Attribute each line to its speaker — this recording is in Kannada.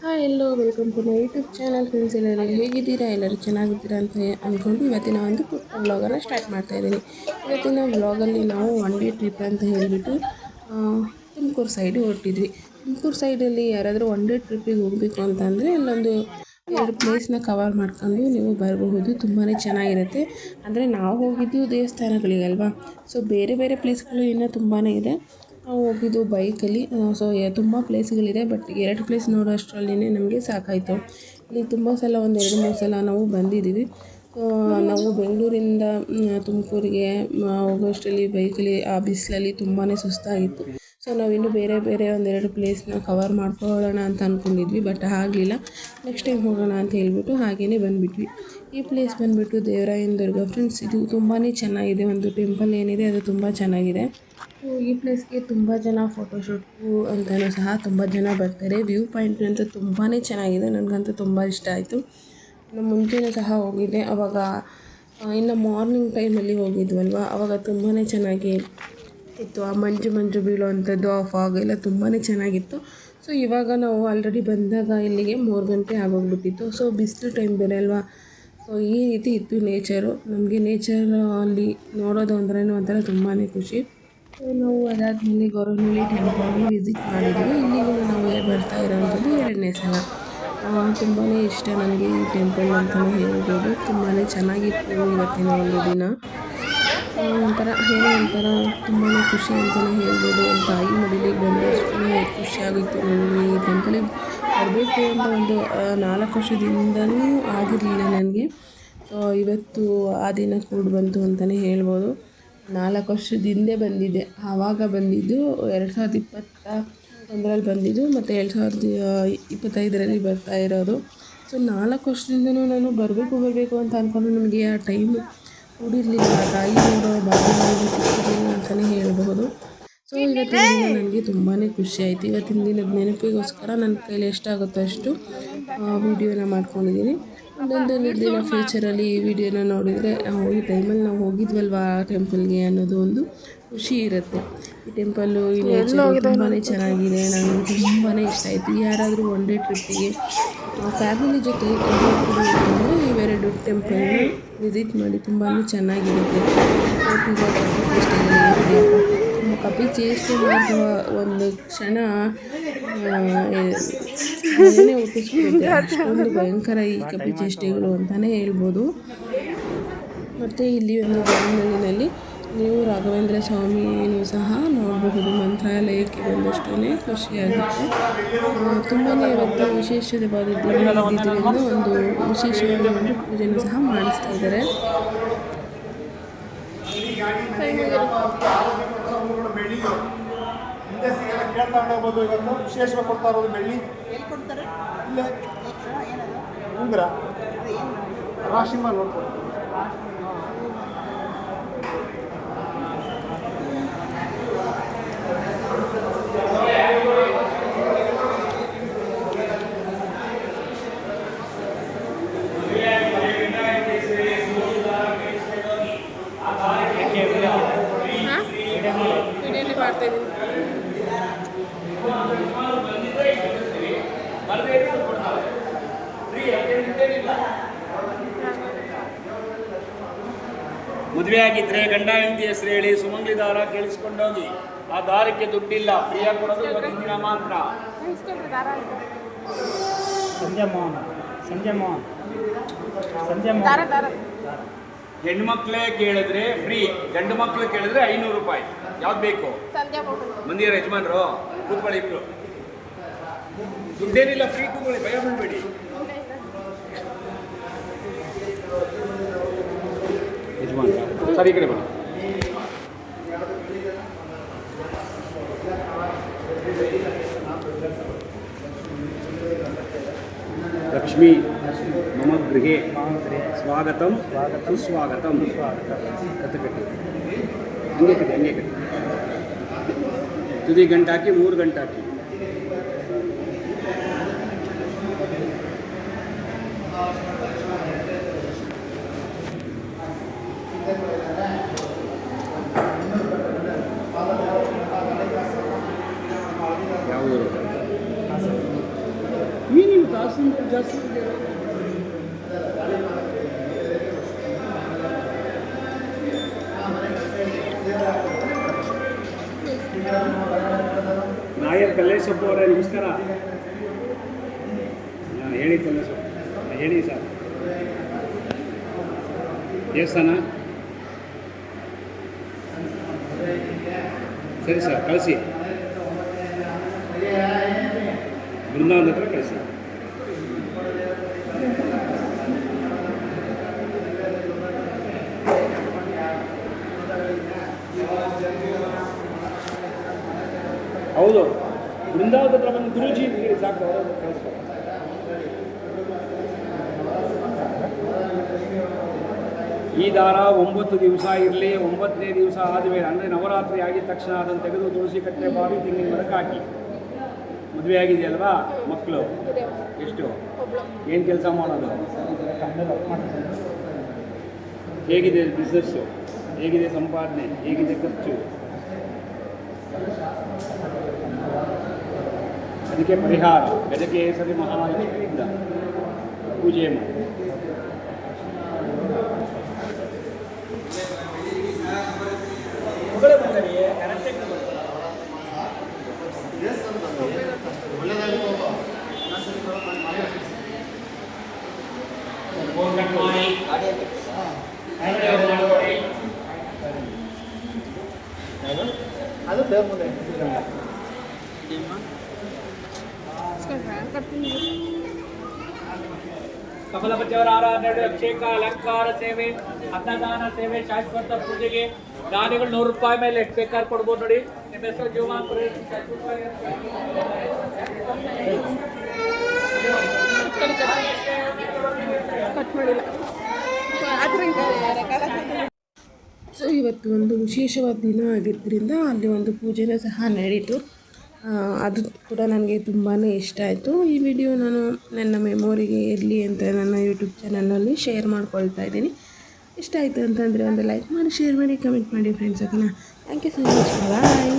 Speaker 1: Hi hello welcome to my YouTube channel friends. ಎಲ್ಲರೂ ಹೇಗಿದ್ದೀರಾ? ಎಲ್ಲರೂ ಚೆನ್ನಾಗಿದ್ದೀರಾ ಅಂತ ಅಂದ್ಕೊಂಡು ಇವತ್ತಿನ ಒಂದು ಪುಟ್ಟ ವ್ಲಾಗನ್ನು ಸ್ಟಾರ್ಟ್ ಮಾಡ್ತಾ ಇದ್ದೀನಿ. ಇವತ್ತಿನ ವ್ಲಾಗಲ್ಲಿ ನಾವು ಒನ್ ಡೇ ಟ್ರಿಪ್ ಅಂತ ಹೇಳಿಬಿಟ್ಟು ತುಮಕೂರು ಸೈಡ್ ಹೊರಟಿದ್ವಿ. ತುಮಕೂರು ಸೈಡಲ್ಲಿ ಯಾರಾದರೂ ಒನ್ ಡೇ ಟ್ರಿಪ್ಪಿಗೆ ಹೋಗಬೇಕು ಅಂತಂದರೆ ಅಲ್ಲೊಂದು ಎರಡು ಪ್ಲೇಸ್ನ ಕವರ್ ಮಾಡ್ಕೊಂಡು ನೀವು ಬರಬಹುದು. ತುಂಬಾ ಚೆನ್ನಾಗಿರುತ್ತೆ. ಅಂದರೆ ನಾವು ಹೋಗಿದ್ದು ದೇವಸ್ಥಾನಗಳಿಗಲ್ವಾ, ಸೊ ಬೇರೆ ಬೇರೆ ಪ್ಲೇಸ್ಗಳು ಇನ್ನೂ ತುಂಬಾ ಇದೆ. ನಾವು ಹೋಗಿದ್ದು ಬೈಕಲ್ಲಿ. ಸೊ ತುಂಬ ಪ್ಲೇಸ್ಗಳಿದೆ, ಬಟ್ ಎರಡು ಪ್ಲೇಸ್ ನೋಡೋ ಅಷ್ಟರಲ್ಲಿನೇ ನಮಗೆ ಸಾಕಾಯಿತು. ಇಲ್ಲಿ ತುಂಬ ಸಲ ಒಂದು 2-3 ಸಲ ನಾವು ಬಂದಿದ್ದೀವಿ. ಸೊ ನಾವು ಬೆಂಗಳೂರಿಂದ ತುಮಕೂರಿಗೆ ಹೋಗೋಷ್ಟರಲ್ಲಿ ಬೈಕಲ್ಲಿ ಆ ಬಿಸಿಲಲ್ಲಿ ತುಂಬಾ ಸುಸ್ತಾಗಿತ್ತು. ಸೊ ನಾವಿನ್ನು ಬೇರೆ ಬೇರೆ ಒಂದೆರಡು ಪ್ಲೇಸ್ನ ಕವರ್ ಮಾಡ್ಕೊಳ್ಳೋಣ ಅಂತ ಅಂದ್ಕೊಂಡಿದ್ವಿ, ಬಟ್ ಆಗಲಿಲ್ಲ. ನೆಕ್ಸ್ಟ್ ಟೈಮ್ ಹೋಗೋಣ ಅಂತ ಹೇಳ್ಬಿಟ್ಟು ಹಾಗೆಯೇ ಬಂದುಬಿಟ್ವಿ. ಈ ಪ್ಲೇಸ್ ಬಂದುಬಿಟ್ಟು ದೇವರಾಯನ ದುರ್ಗ ಫ್ರೆಂಡ್ಸ್. ಇದು ತುಂಬಾ ಚೆನ್ನಾಗಿದೆ. ಒಂದು ಟೆಂಪಲ್ ಏನಿದೆ ಅದು ತುಂಬ ಚೆನ್ನಾಗಿದೆ. ಸೊ ಈ ಪ್ಲೇಸ್ಗೆ ತುಂಬ ಜನ ಫೋಟೋಶೂಟ್ಗೂ ಅಂತಲೂ ಸಹ ತುಂಬ ಜನ ಬರ್ತಾರೆ. ವ್ಯೂ ಪಾಯಿಂಟ್ ಅಂತೂ ತುಂಬಾ ಚೆನ್ನಾಗಿದೆ. ನನಗಂತೂ ತುಂಬ ಇಷ್ಟ ಆಯಿತು. ನಾನು ಮುಂಚೆನೂ ಸಹ ಹೋಗಿದ್ದೆ. ಆವಾಗ ಇನ್ನು ಮಾರ್ನಿಂಗ್ ಟೈಮಲ್ಲಿ ಹೋಗಿದ್ವಲ್ವ, ಆವಾಗ ತುಂಬಾ ಚೆನ್ನಾಗಿ ಇತ್ತು. ಆ ಮಂಜು ಮಂಜು ಬೀಳುವಂಥದ್ದು, ಆ ಫಾಗ್ ಎಲ್ಲ ತುಂಬಾ ಚೆನ್ನಾಗಿತ್ತು. ಸೊ ಇವಾಗ ನಾವು ಆಲ್ರೆಡಿ ಬಂದಾಗ ಇಲ್ಲಿಗೆ 3 ಗಂಟೆ ಆಗೋಗ್ಬಿಟ್ಟಿತ್ತು. ಸೊ ಬಿಸಿಲು ಟೈಮ್ ಬೇರೆ ಅಲ್ವಾ. ಸೊ ಈ ರೀತಿ ಇತ್ತು ನೇಚರು. ನಮಗೆ ನೇಚರ್ ಅಲ್ಲಿ ನೋಡೋದು ಅಂದ್ರೇ ಒಂಥರ ತುಂಬಾ ಖುಷಿ. ಸೊ ನಾವು ಅದಾದಮೇಲೆ ಗೊರವನಹಳ್ಳಿ ಟೆಂಪಲ್ಗೆ ವಿಸಿಟ್ ಮಾಡಿದ್ವಿ. ಇಲ್ಲಿಗೂ ನಾವು ಬರ್ತಾ ಇರೋವಂಥದ್ದು 2ನೇ ಸಲ. ತುಂಬಾ ಇಷ್ಟ ನನಗೆ ಈ ಟೆಂಪಲ್ ಅಂತಲೇ ಹೇಳ್ಬೋದು. ತುಂಬಾ ಚೆನ್ನಾಗಿತ್ತು ಇವತ್ತಿನ ಒಂದು ದಿನ. ಒಂಥರ ಏನೋ ಒಂಥರ ತುಂಬಾ ಖುಷಿ ಅಂತಲೇ ಹೇಳ್ಬೋದು. ಒಂದು ತಾಯಿ ಮಡಿಲಿಗೆ ಬಂದಷ್ಟು ಖುಷಿಯಾಗಿತ್ತು ನನಗೆ. ಈ ಟೆಂಪಲಿಗೆ ಬರಬೇಕು ಅಂತ ಒಂದು 4 ವರ್ಷದಿಂದನೂ ಆಗಿರಲಿಲ್ಲ ನನಗೆ. ಸೊ ಇವತ್ತು ಆ ದಿನ ಕೂಡ ಬಂತು ಅಂತಲೇ ಹೇಳ್ಬೋದು. 4 ವರ್ಷದ ಹಿಂದೆ ಬಂದಿದ್ದೆ. ಆವಾಗ ಬಂದಿದ್ದು 2021ರಲ್ಲಿ ಬಂದಿದ್ದು, ಮತ್ತು 2025ರಲ್ಲಿ ಬರ್ತಾ ಇರೋದು. ಸೊ 4 ವರ್ಷದಿಂದನೂ ನಾನು ಬರಬೇಕು ಅಂತ ಅಂದ್ಕೊಂಡು ನನಗೆ ಆ ಟೈಮು ಕೂಡಿರಲಿಲ್ಲ. ತಾಯಿ ನೋಡೋ ಭಾಗ್ಯ ನನಗೆ ಸಿಕ್ಕಿರಲಿಲ್ಲ ಅಂತಲೇ ಹೇಳಬಹುದು. ಸೊ ಇವತ್ತಿನ ದಿನ ನನಗೆ ತುಂಬಾ ಖುಷಿ ಆಯಿತು. ಇವತ್ತಿನ ದಿನದ ನೆನಪಿಗೋಸ್ಕರ ನನ್ನ ಕೈಲಿ ಎಷ್ಟಾಗುತ್ತೋ ಅಷ್ಟು ವೀಡಿಯೋನ ಮಾಡ್ಕೊಂಡಿದ್ದೀನಿ. ಒಂದೊಂದು ದಿನ ಫ್ಯೂಚರಲ್ಲಿ ಈ ವಿಡಿಯೋನ ನೋಡಿದರೆ ಈ ಟೈಮಲ್ಲಿ ನಾವು ಹೋಗಿದ್ವಲ್ವ ಆ ಟೆಂಪಲ್ಗೆ ಅನ್ನೋದು ಒಂದು ಖುಷಿ ಇರುತ್ತೆ. ಈ ಟೆಂಪಲ್ಲು, ಈ ನೇಚರು ತುಂಬಾ ಚೆನ್ನಾಗಿದೆ. ನನಗೆ ತುಂಬಾ ಇಷ್ಟ ಆಯಿತು. ಯಾರಾದರೂ ಒನ್ ಡೇ ಟ್ರಿಪ್ಪಿಗೆ ಫ್ಯಾಮಿಲಿ ಜೊತೆ ಹೋಗ್ತೀವಿ ಅಂತಂದರೆ ಇವೆರಡು ಟೆಂಪಲ್ನ ವಿಸಿಟ್ ಮಾಡಿ. ತುಂಬಾ ಚೆನ್ನಾಗಿರುತ್ತೆ. ಕೋಟಿಗ ಕಪಿಚೇಷ್ಟೆಗಳು ಏನಿದೆಯಪ್ಪ, ತುಂಬ ಕಪಿಚೇಷ್ಟೆ ಮಾಡುವ ಒಂದು ಕ್ಷಣ ಏನೇ ಹುಟ್ಟಿಸ್ಬಿಡುತ್ತೆ. ಅಷ್ಟೊಂದು ಭಯಂಕರ ಈ ಕಪಿಚೇಷ್ಟೆಗಳು ಅಂತಲೇ ಹೇಳ್ಬೋದು. ಮತ್ತು ಇಲ್ಲಿ ಒಂದು ಗೊರವನಹಳ್ಳಿನಲ್ಲಿ ನೀವು ರಾಘವೇಂದ್ರ ಸ್ವಾಮಿಯೂ ಸಹ ನೋಡಬಹುದು. ಮಂತ್ರಾಲಯಕ್ಕೆ ಬಂದಷ್ಟೇ ಖುಷಿಯಾಗುತ್ತೆ. ತುಂಬಾ ಇವತ್ತು ವಿಶೇಷವಾದ ದಿನ ಇದ್ದಿದ್ದರಿಂದ ಒಂದು ವಿಶೇಷವಾದ ಒಂದು ಪೂಜೆನೂ ಸಹ ಮಾಡಿಸ್ತಾ ಇದ್ದಾರೆ.
Speaker 2: ಇವತ್ತು ವಿಶೇಷವಾಗಿ ಕೊಡ್ತಾ ಇರೋದು ಬೆಳ್ಳಿ ಇಲ್ಲೇ ಉಂಗುರ ರಾಶಿ ಮಾಡಿ ನೋಡ್ಕೊಂಡು
Speaker 1: ಮಾಡ್ತಾ ಇದ್ದೀನಿ.
Speaker 3: ಮದುವೆ ಆಗಿದ್ರೆ ಗಂಡ ಹೆಂಡತಿ ಹೆಸರು ಹೇಳಿ ಸುಮಂಗ್ಲಿ ದಾರ ಕೇಳಿಸ್ಕೊಂಡೋಗಿ. ಆ ದಾರಕ್ಕೆ ದುಡ್ಡಿಲ್ಲ, ಫ್ರೀಯಾಗಿ ಕೊಡೋದು ಇವತ್ತಿನ ದಿನ ಮಾತ್ರ. ಹೆಣ್ಮಕ್ಳೇ ಕೇಳಿದ್ರೆ ಫ್ರೀ, ಗಂಡು ಮಕ್ಳು ಕೇಳಿದ್ರೆ 500 ರೂಪಾಯಿ. ಯಾವ್ದು ಬೇಕು? ಮಂದಿರ ಯಜಮಾನ್ರು ಕೂತ್ಕೊಳ್ಳಿ, ಇಬ್ರು ದುಡ್ಡೇನಿಲ್ಲ, ಫ್ರೀ ಕೂತ್ಕೊಳ್ಳಿ, ಭಯ ಬೀಳ್ಬೇಡಿ. ಯಜಮಾನ್ರ ಸರಿ, ಈ ಕಡೆ ಬನ್ನಿ. ಲಕ್ಷ್ಮೀ ಮಮ ಗೃಹೇ ಸ್ವಾಗತಂ ಸುಸ್ವಾಗತಂ. ಕತೆ ಕಟ್ಟಿ ಹಂಗೆ ಕಟ್ಟಿ ತುದಿ ಗಂಟಾಕಿ 3 ಗಂಟಾಕಿ. ಯಾವುದು ನಾಯರ್ ಕಲ್ಲೇಶಪ್ಪ ಅವರೇ ನಮಸ್ಕಾರ. ಹೇಳಿ ಕಲ್ಲೇಶಪ್ಪ, ಹೇಳಿ ಸರ್. ದೇವಸ್ಥಾನ ಸರಿ ಸರ್, ಕಳಿಸಿ. ಬೃಂದಾವನದ ಹತ್ರ ಕಳಿಸಿ. ಹೌದು, ಬೃಂದಾವನದ ಹತ್ರ ಬಂದು ಗುರೂಜಿ ಅಂತ ಹೇಳಿ ಸಾಕು, ಅವರು ಕಳಿಸ್ತಾರೆ. ಈ ದಾರ 9 ದಿವಸ ಇರಲಿ. 9ನೇ ದಿವಸ ಆದಮೇಲೆ ಅಂದರೆ ನವರಾತ್ರಿ ಆಗಿದ ತಕ್ಷಣ ಅದನ್ನು ತೆಗೆದು ತುಳಸಿ ಕಟ್ಟೆ ಬಾವಿ ತೆಂಗಿನ ಮರಕ್ಕೆ ಹಾಕಿ. ಮದುವೆ ಆಗಿದೆಯಲ್ವಾ ಮಕ್ಕಳು? ಎಷ್ಟು? ಏನು ಕೆಲಸ ಮಾಡೋದು? ಹೇಗಿದೆ ಬಿಸ್ನೆಸ್ಸು? ಹೇಗಿದೆ ಸಂಪಾದನೆ? ಹೇಗಿದೆ ಖರ್ಚು? ಅದಕ್ಕೆ ಪರಿಹಾರ ಗಜಕೇಸರಿ ಮಹಾಲಕ್ಷ್ಮಿಯಿಂದ ಪೂಜೆ ಮಾಡಿ.
Speaker 2: ಅದು ದೇವ್ರ ಮುಂದೆ
Speaker 3: ಕಮಲಪತಿಯವರ ಆರಾಧನೆ, ಅಭಿಷೇಕ, ಅಲಂಕಾರ ಸೇವೆ, ಅನ್ನದಾನ ಸೇವೆ, ಶಾಶ್ವತ ಪೂಜೆಗೆ ದಾನಿಗಳು 100 ರೂಪಾಯಿ ಮೇಲೆ ಎಷ್ಟು ಬೇಕಾದ್ರೆ ಕೊಡ್ಬೋದು ನೋಡಿ. ನಿಮ್ಮ ಹೆಸರು ಜೀವಮಾನ
Speaker 1: ಸೊ ಇವತ್ತು ಒಂದು ವಿಶೇಷವಾದ ದಿನ ಆಗಿದ್ದರಿಂದ ಅಲ್ಲಿ ಒಂದು ಪೂಜೆನೂ ಸಹ ನಡೀತು. ಅದು ಕೂಡ ನನಗೆ ತುಂಬಾ ಇಷ್ಟ ಆಯಿತು. ಈ ವಿಡಿಯೋ ನಾನು ನನ್ನ ಮೆಮೊರಿಗೆ ಇರಲಿ ಅಂತ ನನ್ನ ಯೂಟ್ಯೂಬ್ ಚಾನಲಲ್ಲಿ ಶೇರ್ ಮಾಡ್ಕೊಳ್ತಾ ಇದ್ದೀನಿ. ಇಷ್ಟ ಆಯಿತು ಅಂತಂದರೆ ಒಂದು ಲೈಕ್ ಮಾಡಿ, ಶೇರ್ ಮಾಡಿ, ಕಮೆಂಟ್ ಮಾಡಿ ಫ್ರೆಂಡ್ಸ್. ಓಕೆನಾ? Thank you so much. Bye.